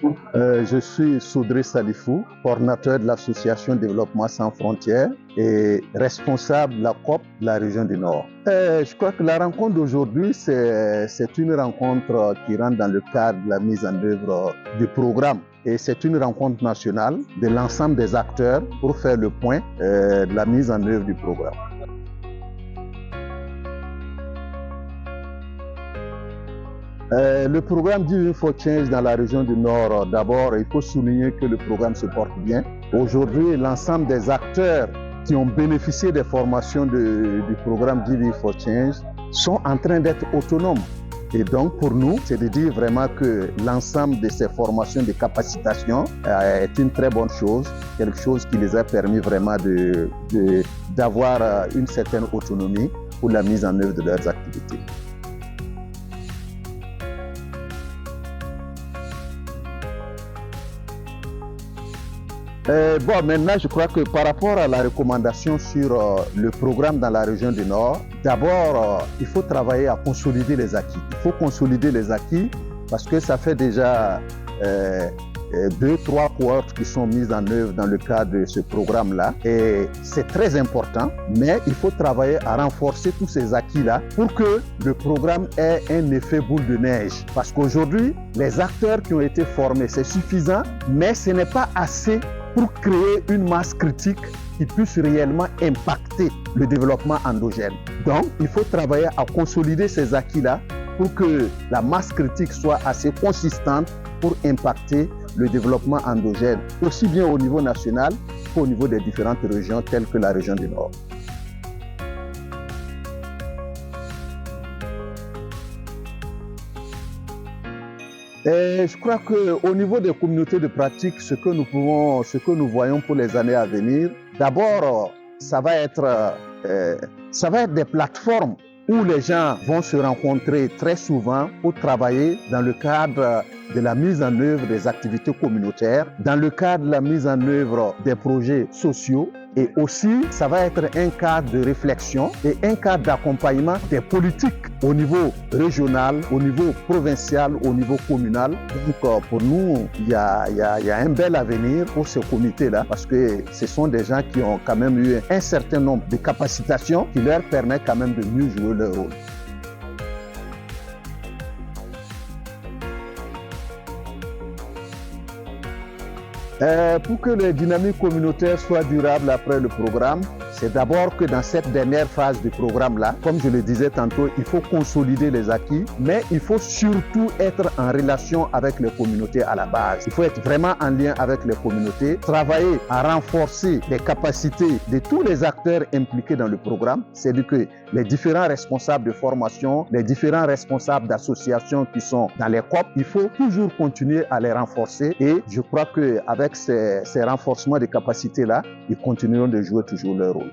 Je suis Soudré Salifou, coordinateur de l'association Développement sans frontières et responsable de la COP de la région du Nord. Je crois que la rencontre d'aujourd'hui, c'est une rencontre qui rentre dans le cadre de la mise en œuvre du programme. Et c'est une rencontre nationale de l'ensemble des acteurs pour faire le point de la mise en œuvre du programme. Le programme Giving for Change dans la région du Nord, d'abord, il faut souligner que le programme se porte bien. Aujourd'hui, l'ensemble des acteurs qui ont bénéficié des formations du programme Giving for Change sont en train d'être autonomes. Et donc, pour nous, c'est de dire vraiment que l'ensemble de ces formations de capacitation est une très bonne chose, quelque chose qui les a permis vraiment d'avoir une certaine autonomie pour la mise en œuvre de leurs activités. Maintenant, je crois que par rapport à la recommandation sur le programme dans la région du Nord, d'abord, il faut travailler à consolider les acquis. Il faut consolider les acquis parce que ça fait déjà 2-3 cohortes qui sont mises en œuvre dans le cadre de ce programme-là. Et c'est très important, mais il faut travailler à renforcer tous ces acquis-là pour que le programme ait un effet boule de neige. Parce qu'aujourd'hui, les acteurs qui ont été formés, c'est suffisant, mais ce n'est pas assez pour créer une masse critique qui puisse réellement impacter le développement endogène. Donc, il faut travailler à consolider ces acquis-là pour que la masse critique soit assez consistante pour impacter le développement endogène, aussi bien au niveau national qu'au niveau des différentes régions telles que la région du Nord. Et je crois qu'au niveau des communautés de pratique, ce que nous voyons pour les années à venir, d'abord, ça va être des plateformes où les gens vont se rencontrer très souvent pour travailler dans le cadre de la mise en œuvre des activités communautaires, dans le cadre de la mise en œuvre des projets sociaux. Et aussi, ça va être un cadre de réflexion et un cadre d'accompagnement des politiques au niveau régional, au niveau provincial, au niveau communal. Donc, pour nous, il y a un bel avenir pour ce comité-là parce que ce sont des gens qui ont quand même eu un certain nombre de capacitations qui leur permettent quand même de mieux jouer leur rôle. Pour que les dynamiques communautaires soient durables après le programme, c'est d'abord que dans cette dernière phase du programme-là, comme je le disais tantôt, il faut consolider les acquis, mais il faut surtout être en relation avec les communautés à la base. Il faut être vraiment en lien avec les communautés, travailler à renforcer les capacités de tous les acteurs impliqués dans le programme, c'est-à-dire que les différents responsables de formation, les différents responsables d'associations qui sont dans les COP, il faut toujours continuer à les renforcer et je crois qu'avec ces renforcements de capacités-là, ils continueront de jouer toujours leur rôle.